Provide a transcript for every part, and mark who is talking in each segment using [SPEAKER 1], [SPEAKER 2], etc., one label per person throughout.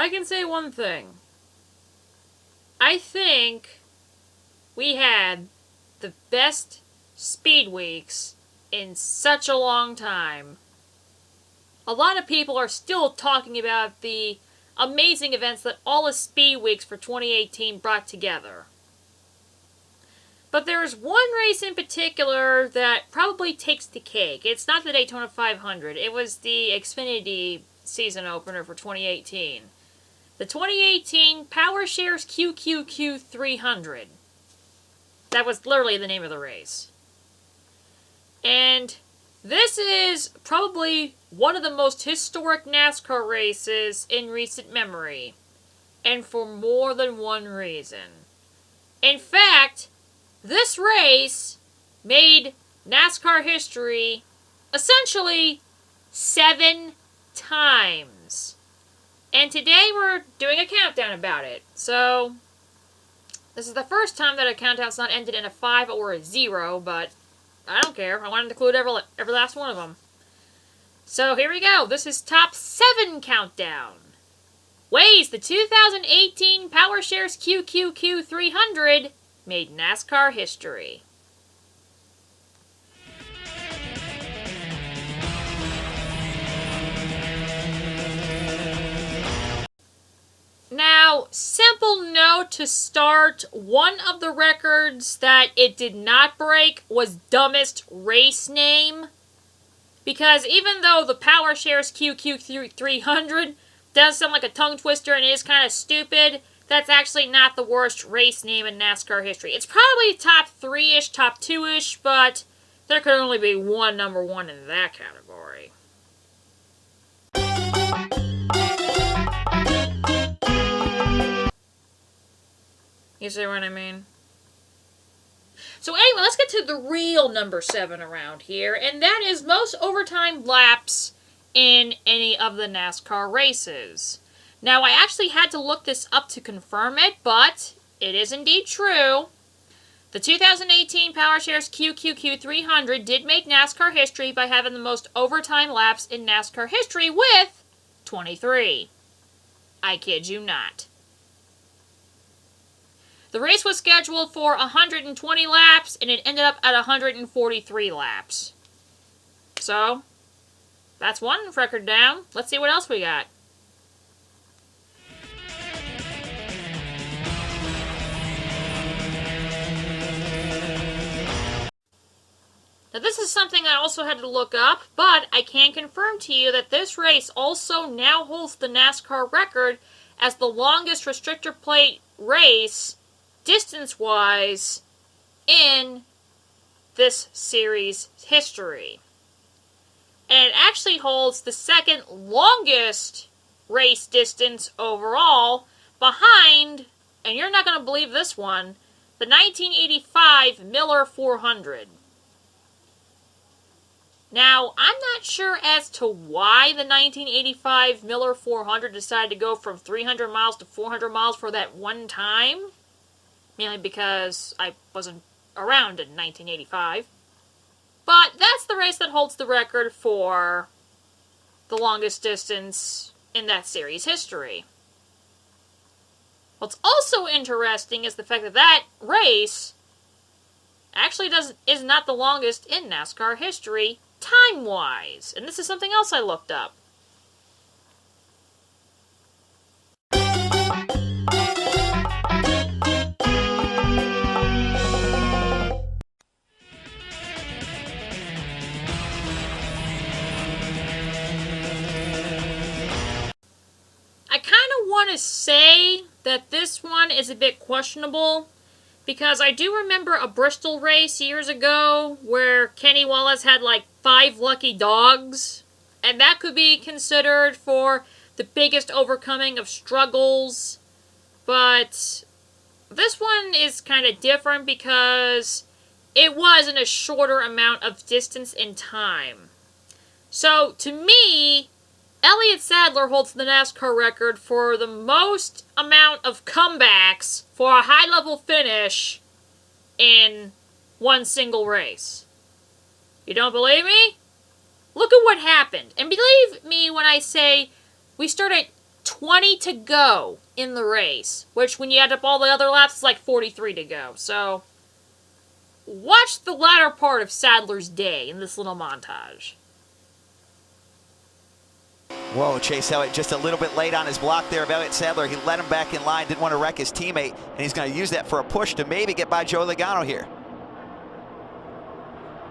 [SPEAKER 1] I can say one thing. I think we had the best speed weeks in such a long time. A lot of people are still talking about the amazing events that all the speed weeks for 2018 brought together. But there's one race in particular that probably takes the cake. It's not the Daytona 500. It was the Xfinity season opener for 2018. The 2018 Powershares QQQ 300. That was literally the name of the race. And this is probably one of the most historic NASCAR races in recent memory. And for more than one reason. In fact, this race made NASCAR history essentially 7 times. And today we're doing a countdown about it. So, this is the first time that a countdown's not ended in a 5 or a 0, but I don't care. I wanted to include every last one of them. So here we go. This is top 7 countdown. Ways the 2018 Powershares QQQ 300 made NASCAR history. Now, simple note to start, one of the records that it did not break was dumbest race name. Because even though the Powershares QQ 300 does sound like a tongue twister and is kind of stupid, that's actually not the worst race name in NASCAR history. It's probably top 3-ish, top 2-ish, but there could only be one number 1 in that category. You see what I mean? So anyway, let's get to the real number 7 around here, and that is most overtime laps in any of the NASCAR races. Now, I actually had to look this up to confirm it, but it is indeed true. The 2018 Powershares QQQ 300 did make NASCAR history by having the most overtime laps in NASCAR history with 23. I kid you not. The race was scheduled for 120 laps, and it ended up at 143 laps. So, that's one record down. Let's see what else we got. Now, this is something I also had to look up, but I can confirm to you that this race also now holds the NASCAR record as the longest restrictor plate race, distance-wise, in this series' history. And it actually holds the second longest race distance overall, behind, and you're not going to believe this one, the 1985 Miller 400. Now, I'm not sure as to why the 1985 Miller 400 decided to go from 300 miles to 400 miles for that one time. Mainly because I wasn't around in 1985. But that's the race that holds the record for the longest distance in that series' history. What's also interesting is the fact that that race actually is not the longest in NASCAR history, time-wise. And this is something else I looked up. I kind of want to say that this one is a bit questionable, because I do remember a Bristol race years ago where Kenny Wallace had like 5 lucky dogs, and that could be considered for the biggest overcoming of struggles. But this one is kind of different because it was in a shorter amount of distance in time. So to me, Elliott Sadler holds the NASCAR record for the most amount of comebacks for a high-level finish in one single race. You don't believe me? Look at what happened. And believe me when I say we start at 20 to go in the race, which when you add up all the other laps, it's like 43 to go. So, watch the latter part of Sadler's day in this little montage.
[SPEAKER 2] Whoa, Chase Elliott just a little bit late on his block there of Elliott Sadler. He let him back in line, didn't want to wreck his teammate, and he's going to use that for a push to maybe get by Joey Logano here.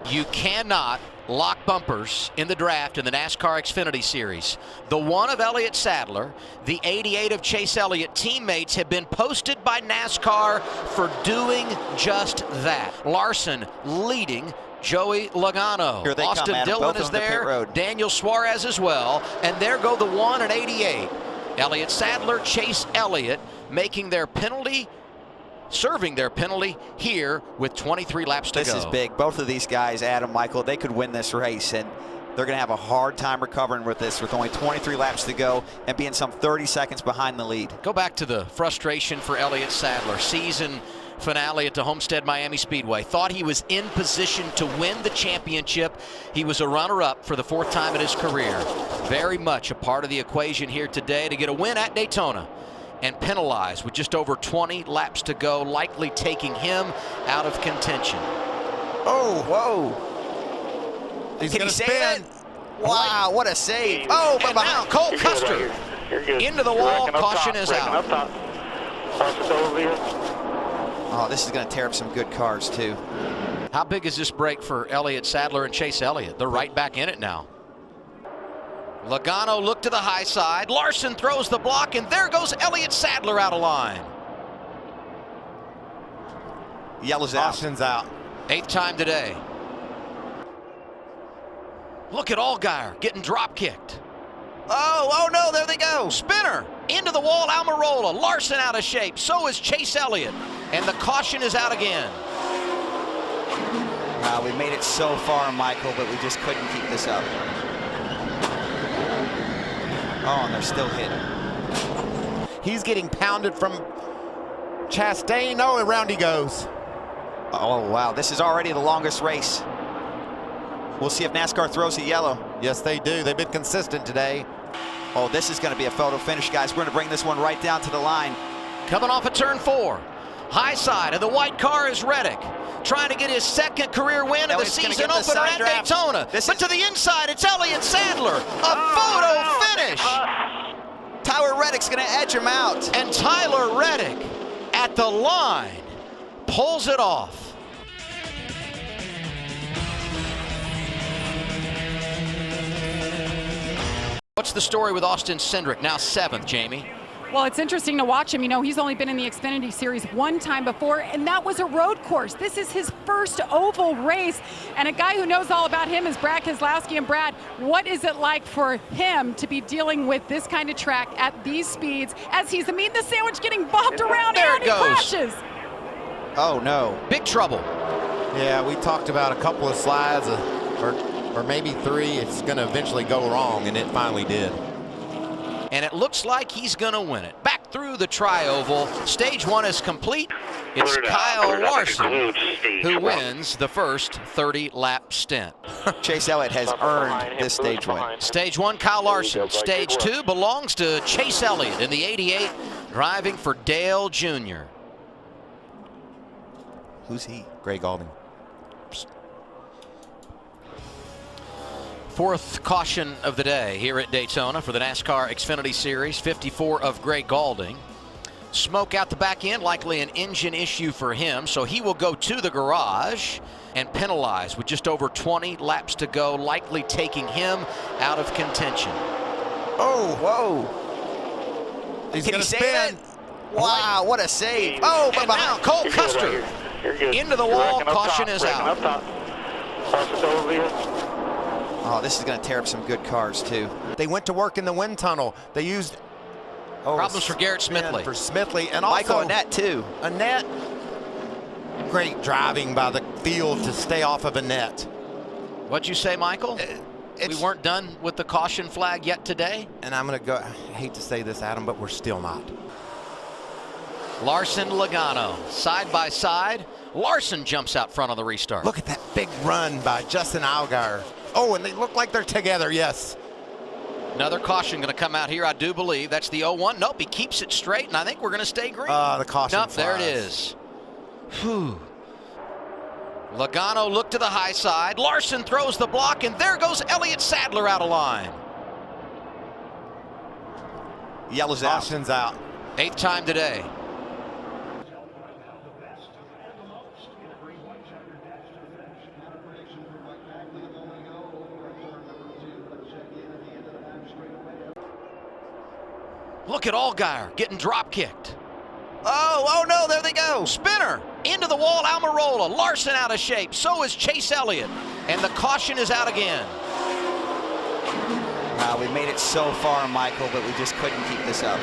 [SPEAKER 3] You cannot lock bumpers in the draft in the NASCAR Xfinity Series. The 1 of Elliott Sadler, the 88 of Chase Elliott teammates have been posted by NASCAR for doing just that. Larson leading Joey Logano.
[SPEAKER 2] Here they
[SPEAKER 3] Austin
[SPEAKER 2] come, Adam.
[SPEAKER 3] Dillon
[SPEAKER 2] Both
[SPEAKER 3] is
[SPEAKER 2] on the pit
[SPEAKER 3] there.
[SPEAKER 2] road.
[SPEAKER 3] Daniel Suarez as well. And there go the 1 and 88. Elliott Sadler, Chase Elliott making their penalty, serving their penalty here with 23 laps to go.
[SPEAKER 2] This is big. Both of these guys, Adam, Michael, they could win this race, and they're going to have a hard time recovering with this with only 23 laps to go and being some 30 seconds behind the lead.
[SPEAKER 3] Go back to the frustration for Elliott Sadler. Season finale at the Homestead Miami Speedway. Thought he was in position to win the championship. He was a runner-up for the 4th time in his career. Very much a part of the equation here today to get a win at Daytona and penalized with just over 20 laps to go, likely taking him out of contention.
[SPEAKER 2] Oh, whoa.
[SPEAKER 4] He's
[SPEAKER 2] Can
[SPEAKER 4] going
[SPEAKER 2] he
[SPEAKER 4] to
[SPEAKER 2] save
[SPEAKER 4] spin.
[SPEAKER 2] it? Wow, what a save. Oh, but
[SPEAKER 3] And now Cole Custer into the wall. Caution is out.
[SPEAKER 2] Oh, this is going to tear up some good cars, too.
[SPEAKER 3] How big is this break for Elliott Sadler and Chase Elliott? They're right back in it now. Logano looked to the high side. Larson throws the block, and there goes Elliott Sadler out of line.
[SPEAKER 2] Yellow's out.
[SPEAKER 4] Austin's out.
[SPEAKER 3] 8th time today. Look at Allgaier getting drop kicked.
[SPEAKER 2] Oh no, there they go.
[SPEAKER 3] Spinner into the wall, Almirola. Larson out of shape. So is Chase Elliott. And the caution is out again.
[SPEAKER 2] Wow, we made it so far, Michael, but we just couldn't keep this up. Oh, and they're still hitting.
[SPEAKER 4] He's getting pounded from Chastain. Oh, around he goes.
[SPEAKER 2] Oh, wow, this is already the longest race. We'll see if NASCAR throws a yellow.
[SPEAKER 4] Yes, they do. They've been consistent today.
[SPEAKER 2] Oh, this is going to be a photo finish, guys. We're going to bring this one right down to the line.
[SPEAKER 3] Coming off of turn 4. High side of the white car is Reddick. Trying to get his 2nd career win of the
[SPEAKER 2] Elliott's gonna
[SPEAKER 3] season
[SPEAKER 2] get the
[SPEAKER 3] opener
[SPEAKER 2] side
[SPEAKER 3] at
[SPEAKER 2] draft.
[SPEAKER 3] Daytona. But to the inside, it's Elliott Sadler. A photo finish.
[SPEAKER 2] Tyler Reddick's going to edge him out.
[SPEAKER 3] And Tyler Reddick at the line pulls it off. What's the story with Austin Cindric, now 7th, Jamie?
[SPEAKER 5] Well, it's interesting to watch him. You know, he's only been in the Xfinity Series 1 time before, and that was a road course. This is his first oval race, and a guy who knows all about him is Brad Keselowski. And Brad, what is it like for him to be dealing with this kind of track at these speeds as he's meeting the sandwich getting bobbed around
[SPEAKER 3] There
[SPEAKER 5] and
[SPEAKER 3] it
[SPEAKER 5] he
[SPEAKER 3] goes.
[SPEAKER 5] crashes?
[SPEAKER 2] Oh, no.
[SPEAKER 3] Big trouble.
[SPEAKER 4] Yeah, we talked about a couple of slides, or maybe 3. It's going to eventually go wrong, and it finally did.
[SPEAKER 3] And it looks like he's going to win it. Back through the tri-oval. Stage 1 is complete. It's Kyle Larson who wins the first 30-lap stint.
[SPEAKER 2] Chase Elliott has earned this stage win.
[SPEAKER 3] Stage 1, Kyle Larson. Stage 2 belongs to Chase Elliott in the 88, driving for Dale Jr.
[SPEAKER 2] Who's he?
[SPEAKER 4] Greg Galding.
[SPEAKER 3] 4th caution of the day here at Daytona for the NASCAR Xfinity Series. 54 of Greg Galding. Smoke out the back end, likely an engine issue for him, so he will go to the garage and penalized with just over 20 laps to go, likely taking him out of contention.
[SPEAKER 2] Oh, whoa.
[SPEAKER 4] He's
[SPEAKER 2] Can
[SPEAKER 4] going
[SPEAKER 2] he
[SPEAKER 4] to
[SPEAKER 2] save
[SPEAKER 4] spin.
[SPEAKER 2] it? Wow, what a save. Oh, but
[SPEAKER 3] And now Cole Custer into the wall. Caution is out.
[SPEAKER 2] Oh, this is going to tear up some good cars, too.
[SPEAKER 4] They went to work in the wind tunnel. They used
[SPEAKER 3] Problems for Garrett Smithley.
[SPEAKER 4] For Smithley, and
[SPEAKER 2] Michael
[SPEAKER 4] also
[SPEAKER 2] Annett, too.
[SPEAKER 4] Annett. Great driving by the field to stay off of Annett.
[SPEAKER 3] What'd you say, Michael? We weren't done with the caution flag yet today?
[SPEAKER 4] And I'm going to go, I hate to say this, Adam, but we're still not.
[SPEAKER 3] Larson, Logano, side by side. Larson jumps out front on the restart.
[SPEAKER 4] Look at that big run by Justin Allgaier. Oh, and they look like they're together, yes.
[SPEAKER 3] Another caution going to come out here, I do believe. That's the 0-1. Nope, he keeps it straight, and I think we're going to stay green.
[SPEAKER 4] The caution
[SPEAKER 3] Nope, there it is. Whew. Logano looked to the high side. Larson throws the block, and there goes Elliott Sadler out of line.
[SPEAKER 2] Yellow's out.
[SPEAKER 4] Caution's out.
[SPEAKER 3] 8th time today. Look at Allgaier getting drop kicked.
[SPEAKER 2] Oh no, there they go.
[SPEAKER 3] Spinner into the wall, Almirola. Larson out of shape. So is Chase Elliott. And the caution is out again.
[SPEAKER 2] Wow, we made it so far, Michael, but we just couldn't keep this up.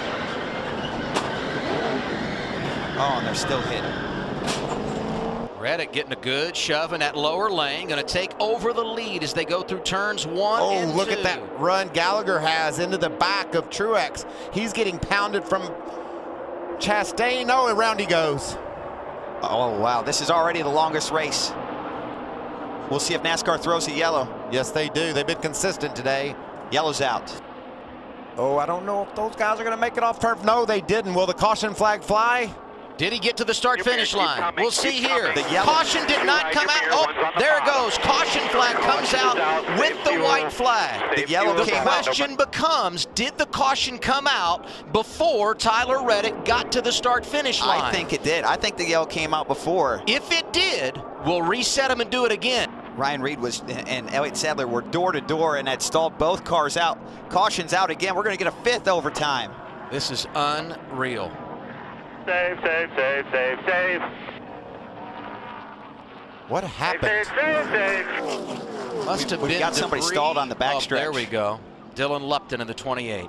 [SPEAKER 2] Oh, and they're still hitting.
[SPEAKER 3] Reddick getting a good shove in that lower lane. Going to take over the lead as they go through turns 1 and 2.
[SPEAKER 4] Oh, look at that run Gallagher has into the back of Truex. He's getting pounded from Chastain. Oh, around he goes.
[SPEAKER 2] Oh, wow, this is already the longest race. We'll see if NASCAR throws a yellow.
[SPEAKER 4] Yes, they do. They've been consistent today.
[SPEAKER 2] Yellow's out.
[SPEAKER 4] Oh, I don't know if those guys are going to make it off turf. No, they didn't. Will the caution flag fly?
[SPEAKER 3] Did he get to the start-finish line? We'll see here.
[SPEAKER 2] The yellow.
[SPEAKER 3] Caution did not come out. Oh, there it goes. Caution flag comes out with the white flag.
[SPEAKER 2] The yellow
[SPEAKER 3] The
[SPEAKER 2] came out.
[SPEAKER 3] question becomes, did the caution come out before Tyler Reddick got to the start-finish line?
[SPEAKER 2] I think it did. I think the yellow came out before.
[SPEAKER 3] If it did, we'll reset him and do it again.
[SPEAKER 2] Ryan Reid and Elliott Sadler were door to door, and that stalled both cars out. Caution's out again. We're going to get a 5th overtime.
[SPEAKER 3] This is unreal.
[SPEAKER 6] Save.
[SPEAKER 4] What happened?
[SPEAKER 6] Save.
[SPEAKER 3] Must have
[SPEAKER 2] We've
[SPEAKER 3] been
[SPEAKER 2] got somebody
[SPEAKER 3] debris.
[SPEAKER 2] stalled on the backstretch.
[SPEAKER 3] Oh, there we go. Dylan Lupton in the 28.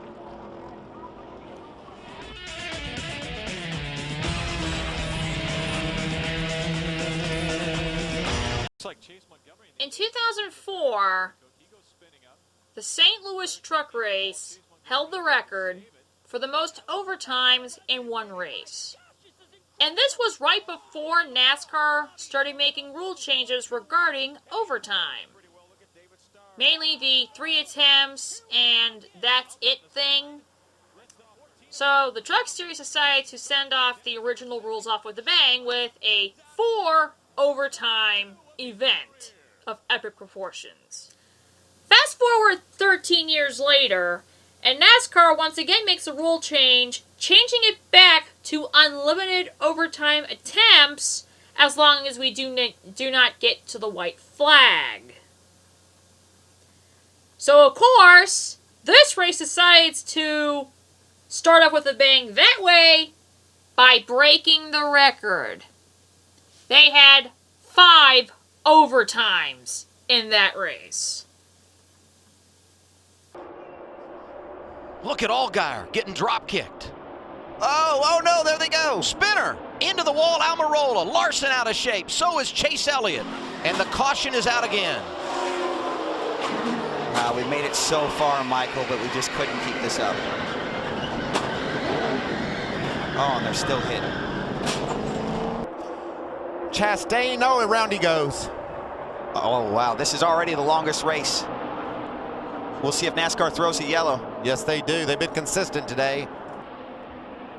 [SPEAKER 1] In 2004, the St. Louis Truck Race held the record for the most overtimes in one race. And this was right before NASCAR started making rule changes regarding overtime. Mainly the 3 attempts and that's it thing. So the Truck Series decided to send off the original rules off with a bang with a 4 overtime event of epic proportions. Fast forward 13 years later, and NASCAR once again makes a rule change, changing it back to unlimited overtime attempts as long as we do not get to the white flag. So, of course, this race decides to start off with a bang that way by breaking the record. They had 5 overtimes in that race.
[SPEAKER 3] Look at Allgaier getting drop kicked.
[SPEAKER 2] Oh no, there they go.
[SPEAKER 3] Spinner into the wall, Almirola. Larson out of shape. So is Chase Elliott. And the caution is out again.
[SPEAKER 2] Wow, we made it so far, Michael, but we just couldn't keep this up. Oh, and they're still hitting.
[SPEAKER 4] Chastain. Oh, around he goes.
[SPEAKER 2] Oh, wow, this is already the longest race. We'll see if NASCAR throws a yellow.
[SPEAKER 4] Yes, they do. They've been consistent today.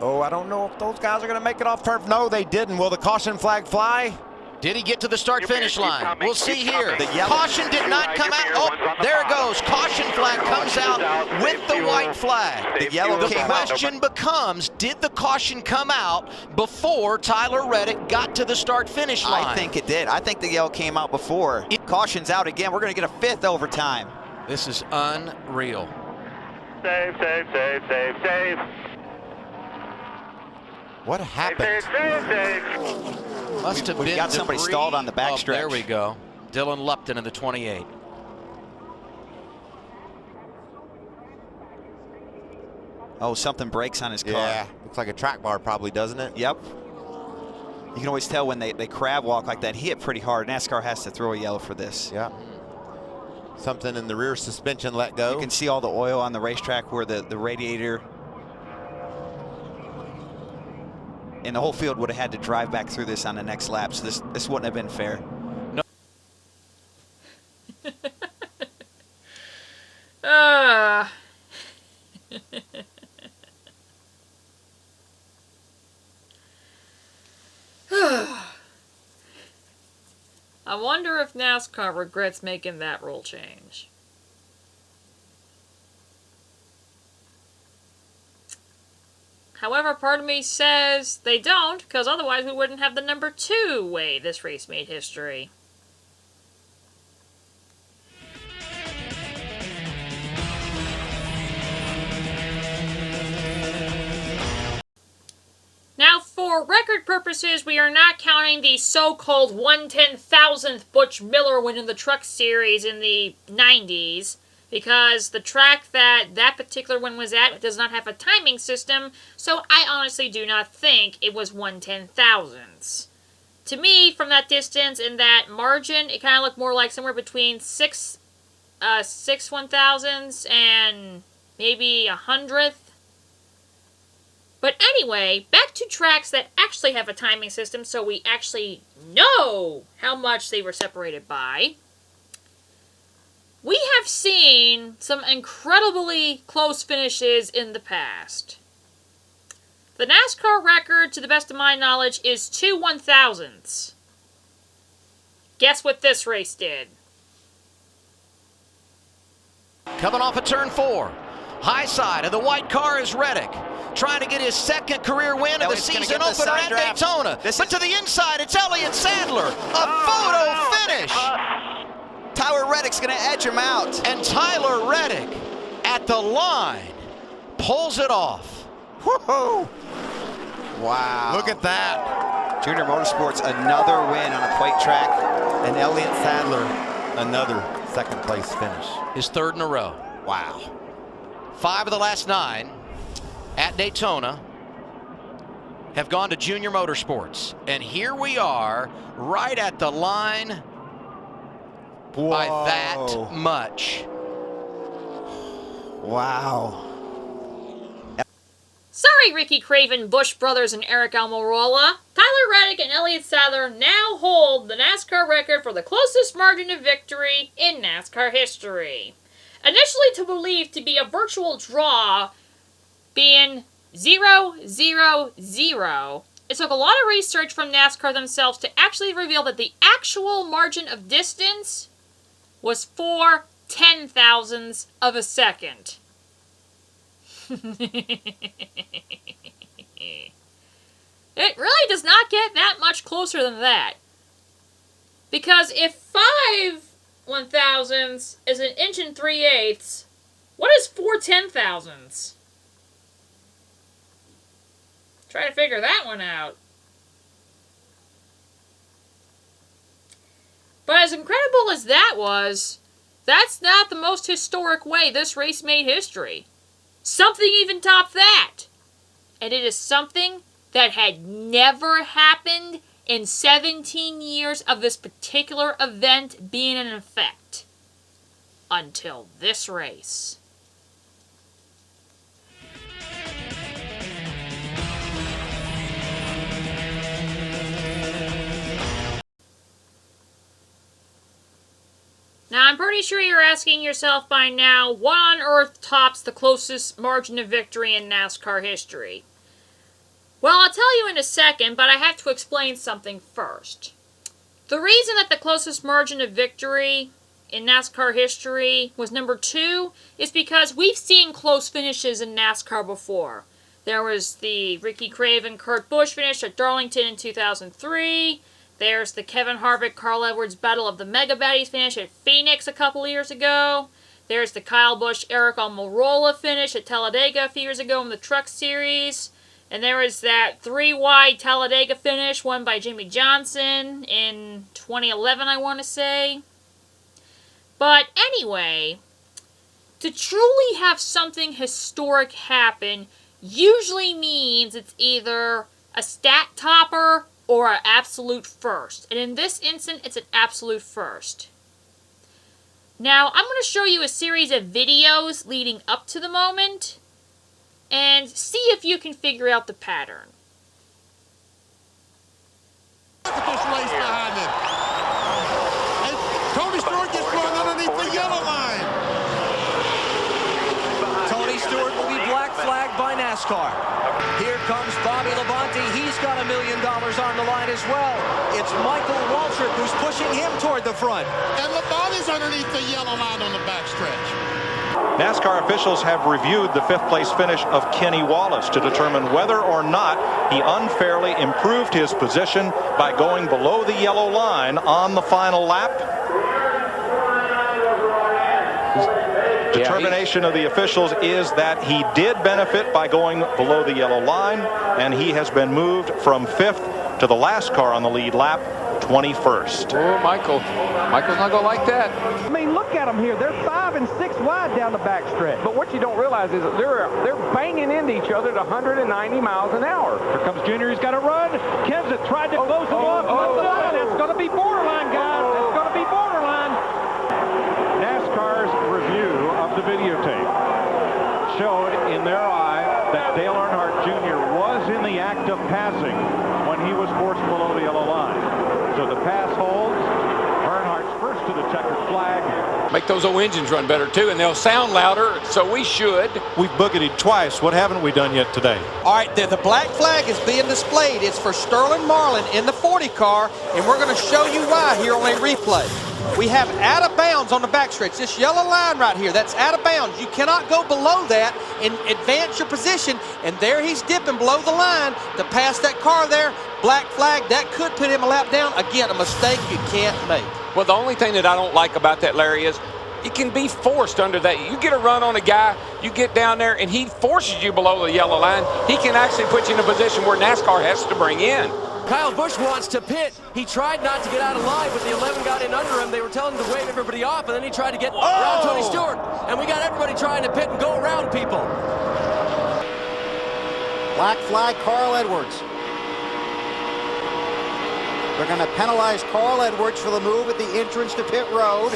[SPEAKER 4] Oh, I don't know if those guys are going to make it off turf. No, they didn't. Will the caution flag fly?
[SPEAKER 3] Did he get to the start-finish line? We'll see here.
[SPEAKER 2] The yellow.
[SPEAKER 3] Caution did not come out. Oh, there it goes. Caution flag comes out with the white flag.
[SPEAKER 2] The yellow
[SPEAKER 3] The
[SPEAKER 2] came out.
[SPEAKER 3] question becomes, did the caution come out before Tyler Reddick got to the start-finish line?
[SPEAKER 2] I think it did. I think the yellow came out before. Caution's out again. We're going to get a 5th overtime.
[SPEAKER 3] This is unreal.
[SPEAKER 6] Save.
[SPEAKER 4] What happened?
[SPEAKER 6] Save.
[SPEAKER 3] Must have
[SPEAKER 2] We've
[SPEAKER 3] been
[SPEAKER 2] got somebody
[SPEAKER 3] debris.
[SPEAKER 2] stalled on the backstretch.
[SPEAKER 3] Oh, there we go. Dylan Lupton in the 28.
[SPEAKER 2] Oh, something breaks on his car.
[SPEAKER 4] Yeah, looks like a track bar probably, doesn't it?
[SPEAKER 2] Yep. You can always tell when they crab walk like that. He hit pretty hard. NASCAR has to throw a yellow for this.
[SPEAKER 4] Yeah. Something in the rear suspension let go.
[SPEAKER 2] You can see all the oil on the racetrack where the radiator and the whole field would have had to drive back through this on the next lap, so this wouldn't have been fair.
[SPEAKER 3] No.
[SPEAKER 1] I wonder if NASCAR regrets making that rule change. However, part of me says they don't, because otherwise we wouldn't have the number 2 way this race made history. Now, for record purposes, we are not counting the so-called 1/10,000th Butch Miller win in the Truck Series in the 90s, because the track that particular one was at does not have a timing system, so I honestly do not think it was 1/10,000ths. To me, from that distance and that margin, it kind of looked more like somewhere between 6 1,000ths and maybe 100th. But anyway, back to tracks that actually have a timing system, so we actually know how much they were separated by. We have seen some incredibly close finishes in the past. The NASCAR record, to the best of my knowledge, is 2 1,000ths. Guess what this race did?
[SPEAKER 3] Coming off of turn 4. High side of the white car is Reddick, trying to get his second career win of the season opener at Daytona. But to the inside, it's Elliott Sadler. A photo finish.
[SPEAKER 2] Tyler Reddick's going to edge him out.
[SPEAKER 3] And Tyler Reddick at the line pulls it off.
[SPEAKER 2] Woohoo! Wow.
[SPEAKER 4] Look at that.
[SPEAKER 2] Junior Motorsports, another win on a quake track.
[SPEAKER 4] And Elliott Sadler, another second place finish.
[SPEAKER 3] His 3rd in a row.
[SPEAKER 2] Wow.
[SPEAKER 3] 5 of the last 9 at Daytona have gone to Junior Motorsports. And here we are, right at the line.
[SPEAKER 4] Whoa.
[SPEAKER 3] By that much.
[SPEAKER 4] Wow.
[SPEAKER 1] Sorry, Ricky Craven, Bush Brothers, and Eric Almirola. Tyler Reddick and Elliott Sadler now hold the NASCAR record for the closest margin of victory in NASCAR history. Initially believed to be a virtual draw, being 0-0-0, it took a lot of research from NASCAR themselves to actually reveal that the actual margin of distance was 4 10,000ths of a second. It really does not get that much closer than that. Because if 5 1,000ths is 1 3/8 inches, what is 4 10,000ths? Try to figure that one out. But as incredible as that was, that's not the most historic way this race made history. Something even topped that. And it is something that had never happened in 17 years of this particular event being in effect. Until this race. Now, I'm pretty sure you're asking yourself by now, what on earth tops the closest margin of victory in NASCAR history? Well, I'll tell you in a second, but I have to explain something first. The reason that the closest margin of victory in NASCAR history was number 2 is because we've seen close finishes in NASCAR before. There was the Ricky Craven, Kurt Busch finish at Darlington in 2003. There's the Kevin Harvick, Carl Edwards Battle of the Mega Baddies finish at Phoenix a couple years ago. There's the Kyle Busch, Eric Almirola finish at Talladega a few years ago in the Truck Series. And there was that 3-wide Talladega finish won by Jimmy Johnson in 2011, I want to say. But anyway, to truly have something historic happen usually means it's either a stat topper or an absolute first. And in this instance, it's an absolute first. Now, I'm going to show you a series of videos leading up to the moment and see if you can figure out the pattern.
[SPEAKER 7] Look at this race behind him. And Tony Stewart gets run underneath the yellow line.
[SPEAKER 8] Tony Stewart will be black flagged by NASCAR. Here comes Bobby Labonte. He's got $1 million on down the line as well. It's Michael Waltrip who's pushing him toward the front.
[SPEAKER 7] And Labonte's underneath the yellow line on the backstretch.
[SPEAKER 9] NASCAR officials have reviewed the fifth-place finish of Kenny Wallace to determine whether or not he unfairly improved his position by going below the yellow line on the final lap. Determination of the officials is that he did benefit by going below the yellow line, and he has been moved from 5th to the last car on the lead lap, 21st.
[SPEAKER 10] Oh, Michael's not going to like that.
[SPEAKER 11] I mean, look at them here. They're 5 and 6 wide down the backstretch. But what you don't realize is that they're banging into each other at 190 miles an hour. Here comes Junior. He's got to run. Kenseth tried to close them up. That's going to be borderline, guys. It's going to be borderline. NASCAR's review of the videotape showed in their eye that Dale Earnhardt Jr. was in the act of passing when he was forced below the yellow line. So the pass holds. Earnhardt's first to the checkered flag.
[SPEAKER 10] Make those old engines run better, too, and they'll sound louder, so we should.
[SPEAKER 9] We've boogieted twice. What haven't we done yet today?
[SPEAKER 8] All right, the black flag is being displayed. It's for Sterling Marlin in the 40 car, and we're going to show you why here on a replay. We have out of bounds on the backstretch. This yellow line right here, that's out of bounds. You cannot go below that and advance your position, and there he's dipping below the line to pass that car there. Black flag, that could put him a lap down. Again, a mistake you can't make.
[SPEAKER 10] Well, the only thing that I don't like about that, Larry, is it can be forced under that. You get a run on a guy, you get down there, and he forces you below the yellow line. He can actually put you in a position where NASCAR has to bring in.
[SPEAKER 8] Kyle Busch wants to pit. He tried not to get out of line, but the 11 got in under him. They were telling him to wave everybody off, and then he tried to get around Tony Stewart. And we got everybody trying to pit and go around people.
[SPEAKER 12] Black flag, Carl Edwards. They're going to penalize Carl Edwards for the move at the entrance to pit road.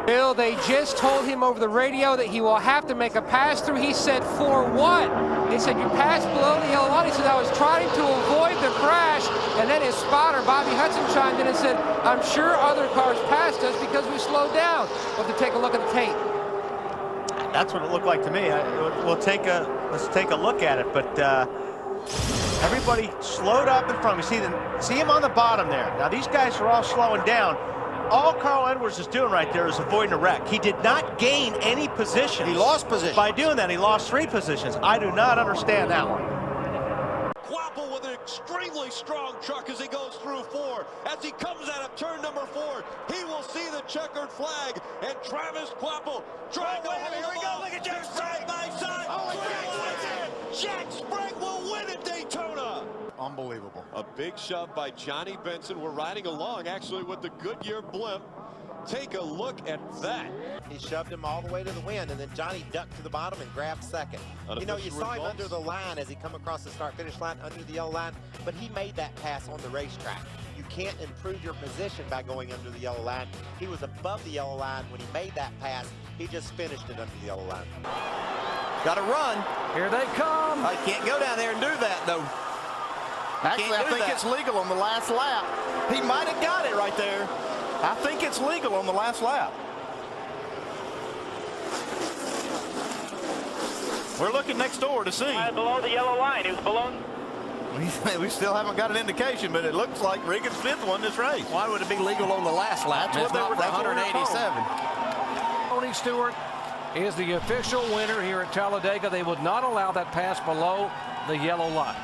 [SPEAKER 13] Bill, they just told him over the radio that he will have to make a pass through. He said, for what? They said, you passed below the yellow line. He said, I was trying to avoid the crash. And then his spotter, Bobby Hudson, chimed in and said, I'm sure other cars passed us because we slowed down. We'll have to take a look at the tape.
[SPEAKER 11] That's what it looked like to me. Let's take a look at it. But everybody slowed up in front of me. See him on the bottom there. Now these guys are all slowing down. All Carl Edwards is doing right there is avoiding a wreck. He did not gain any position.
[SPEAKER 12] He lost position.
[SPEAKER 11] By doing that, he lost 3 positions. I do not understand that one.
[SPEAKER 14] Quapple with an extremely strong truck as he goes through 4. As he comes out of turn number 4, he will see the checkered flag, and Travis Quapple trying to hold him off. Look at Jack side by side. Jack Sprague will win at Daytona.
[SPEAKER 12] Unbelievable.
[SPEAKER 14] A big shove by Johnny Benson. We're riding along actually with the Goodyear blimp. Take a look at that.
[SPEAKER 4] He shoved him all the way to the wind, and then Johnny ducked to the bottom and grabbed second. You know, you saw him under the line as he come across the start-finish line, under the yellow line, but he made that pass on the racetrack. You can't improve your position by going under the yellow line. He was above the yellow line when he made that pass. He just finished it under the yellow line.
[SPEAKER 8] Got to run.
[SPEAKER 11] Here they come.
[SPEAKER 8] I can't go down there and do that, though.
[SPEAKER 12] Actually, I think it's legal on the last lap.
[SPEAKER 8] He might have got it right there.
[SPEAKER 12] I think it's legal on the last lap. We're looking next door to see.
[SPEAKER 6] Below the yellow line. He was below.
[SPEAKER 12] We still haven't got an indication, but it looks like Regan's 5th won this race.
[SPEAKER 8] Why would it be legal on the last lap?
[SPEAKER 12] That's what they were
[SPEAKER 8] 187.
[SPEAKER 13] Tony Stewart is the official winner here at Talladega. They would not allow that pass below the yellow line.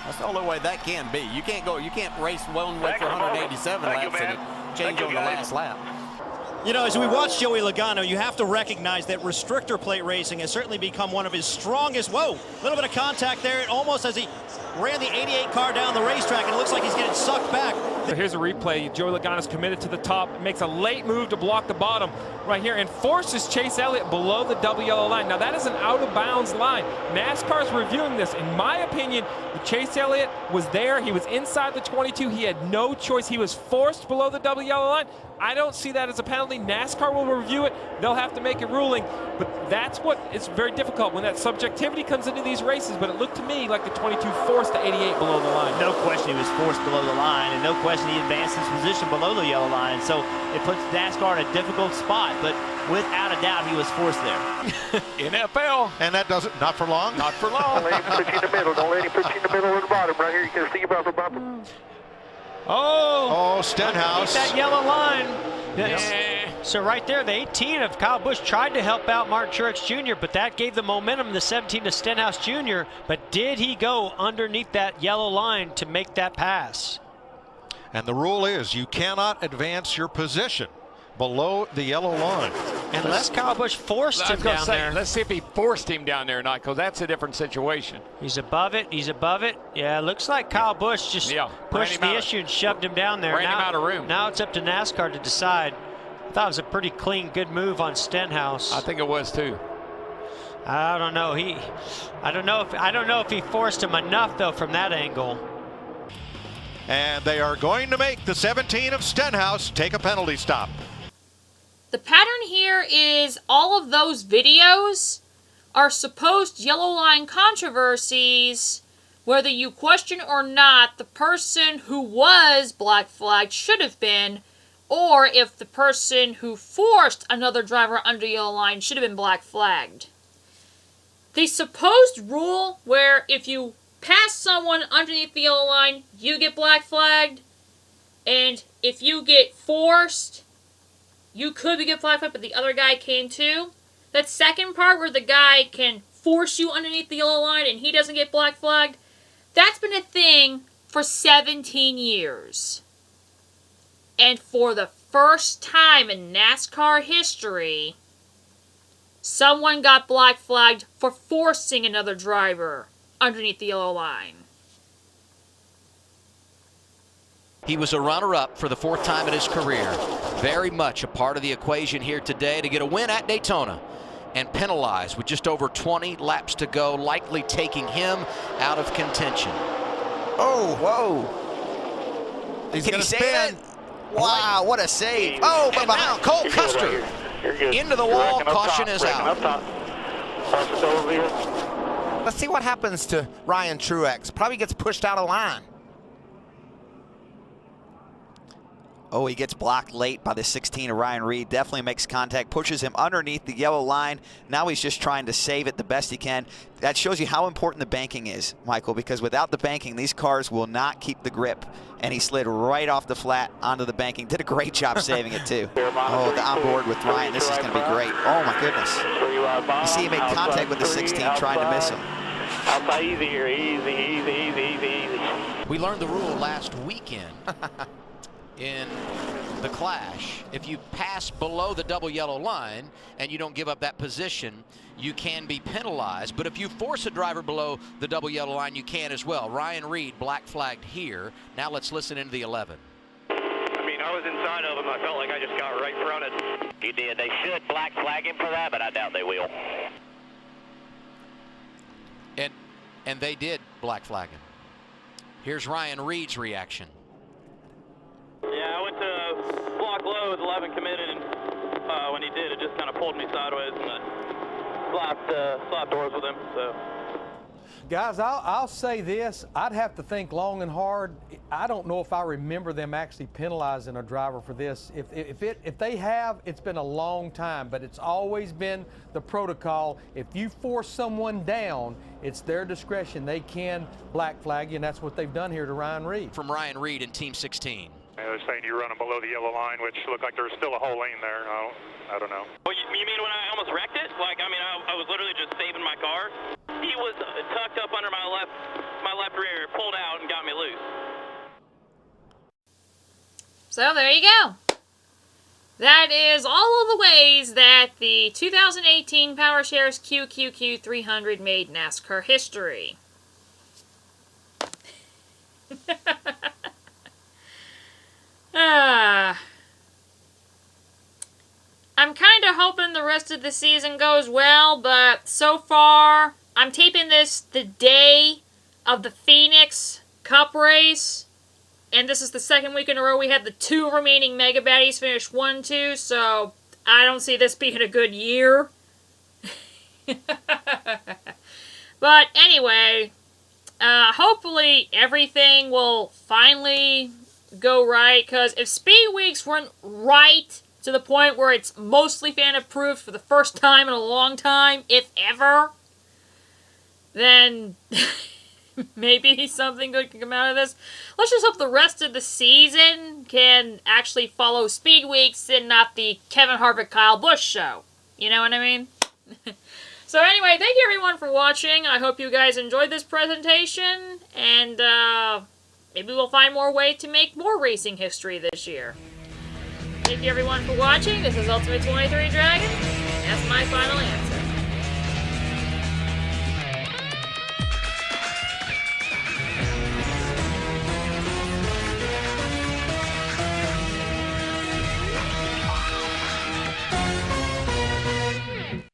[SPEAKER 8] That's the only way that can be. You can't race one way for 187 laps and change on the last lap.
[SPEAKER 15] You know, as we watch Joey Logano, you have to recognize that restrictor plate racing has certainly become one of his strongest. Whoa, a little bit of contact there, almost as he ran the 88 car down the racetrack, and it looks like he's getting sucked back.
[SPEAKER 16] Here's a replay. Joey Logano's committed to the top, makes a late move to block the bottom right here, and forces Chase Elliott below the double yellow line. Now, that is an out-of-bounds line. NASCAR's reviewing this. In my opinion, Chase Elliott was there. He was inside the 22. He had no choice. He was forced below the double yellow line. I don't see that as a penalty. NASCAR will review it. They'll have to make a ruling. But that's what it's very difficult when that subjectivity comes into these races. But it looked to me like the 22 forced the 88 below the line.
[SPEAKER 11] No question he was forced below the line, and no question
[SPEAKER 17] garage, and he advanced his position below the yellow line. So it puts NASCAR in a difficult spot, but without a doubt, he was forced there.
[SPEAKER 10] NFL.
[SPEAKER 12] And that does it. Not for long.
[SPEAKER 10] Not for long.
[SPEAKER 6] Don't let him put you in the middle. Don't let him put you in the middle of the bottom. Right here, you can see your bumper.
[SPEAKER 9] Oh, Stenhouse.
[SPEAKER 18] That yellow line.
[SPEAKER 10] Yeah.
[SPEAKER 18] So right there, the 18 of Kyle Busch tried to help out Mark Truex Jr., but that gave the momentum, the 17 to Stenhouse Jr., but did he go underneath that yellow line to make that pass?
[SPEAKER 9] And the rule is you cannot advance your position below the yellow line.
[SPEAKER 18] Unless Kyle Busch forced him down there.
[SPEAKER 10] Let's see if he forced him down there or not, because that's a different situation.
[SPEAKER 18] He's above it. He's above it. Yeah, it looks like Kyle Busch just pushed the issue and shoved him down there.
[SPEAKER 10] Ran him out of room.
[SPEAKER 18] Now it's up to NASCAR to decide. I thought it was a pretty clean, good move on Stenhouse.
[SPEAKER 10] I think it was too.
[SPEAKER 18] I don't know. I don't know if he forced him enough though from that angle.
[SPEAKER 9] And they are going to make the 17 of Stenhouse take a penalty stop.
[SPEAKER 1] The pattern here is all of those videos are supposed yellow line controversies, whether you question or not the person who was black flagged should have been, or if the person who forced another driver under yellow line should have been black flagged. The supposed rule where if you pass someone underneath the yellow line, you get black flagged, and if you get forced, you could get black flagged, but the other guy can too. That second part where the guy can force you underneath the yellow line and he doesn't get black flagged, that's been a thing for 17 years. And for the first time in NASCAR history, someone got black flagged for forcing another driver underneath the yellow line.
[SPEAKER 3] He was a runner-up for the 4th time in his career. Very much a part of the equation here today to get a win at Daytona and penalized with just over 20 laps to go, likely taking him out of contention.
[SPEAKER 2] Oh, whoa.
[SPEAKER 12] He's
[SPEAKER 2] Can
[SPEAKER 12] going
[SPEAKER 2] he
[SPEAKER 12] to
[SPEAKER 2] save it? Wow, what a save. Oh, but behind
[SPEAKER 3] Cole Custer into the wall. Caution is out.
[SPEAKER 4] Let's see what happens to Ryan Truex. Probably gets pushed out of line.
[SPEAKER 2] Oh, he gets blocked late by the 16 of Ryan Reid. Definitely makes contact, pushes him underneath the yellow line. Now he's just trying to save it the best he can. That shows you how important the banking is, Michael, because without the banking, these cars will not keep the grip. And he slid right off the flat onto the banking. Did a great job saving it, too. Oh, the onboard with Ryan. This is going to be great. Oh, my goodness. You see he made contact with the 16, trying to miss him.
[SPEAKER 6] Outside easy here. Easy.
[SPEAKER 3] We learned the rule last weekend. In the clash, if you pass below the double yellow line and you don't give up that position, you can be penalized. But if you force a driver below the double yellow line, you can as well. Ryan Reid black flagged here. Now let's listen into the 11.
[SPEAKER 6] I mean, I was inside of him. I felt like I just got right fronted. You did. They should black flag him for that, but I doubt they will.
[SPEAKER 3] And they did black flag him. Here's Ryan Reid's reaction.
[SPEAKER 19] Yeah, I went to block low with 11 committed, and when he did, it just kind of pulled me sideways, and I slapped doors with him. So,
[SPEAKER 20] guys, I'll say this: I'd have to think long and hard. I don't know if I remember them actually penalizing a driver for this. If they have, it's been a long time, but it's always been the protocol. If you force someone down, it's their discretion. They can black flag you, and that's what they've done here to Ryan Reid.
[SPEAKER 3] From Ryan Reid in Team 16.
[SPEAKER 21] They're saying you're running below the yellow line, which looked like there's still a whole lane there. I don't know.
[SPEAKER 19] Well, you mean when I almost wrecked it? Like, I mean, I was literally just saving my car. He was tucked up under my left rear, pulled out, and got me loose.
[SPEAKER 1] So there you go. That is all of the ways that the 2018 Powershares QQQ 300 made NASCAR history. I'm kind of hoping the rest of the season goes well, but so far, I'm taping this the day of the Phoenix Cup race, and this is the second week in a row we had the 2 remaining Mega Baddies finish 1-2, so I don't see this being a good year. But anyway, hopefully everything will finally go right, because if Speed Weeks weren't right to the point where it's mostly fan approved for the first time in a long time, if ever, then maybe something good can come out of this. Let's just hope the rest of the season can actually follow Speed Weeks and not the Kevin Harvick, Kyle Busch show. You know what I mean? So anyway, thank you everyone for watching. I hope you guys enjoyed this presentation, and maybe we'll find more ways to make more racing history this year. Thank you everyone for watching. This is Ultimate 23 Dragon. That's my final answer.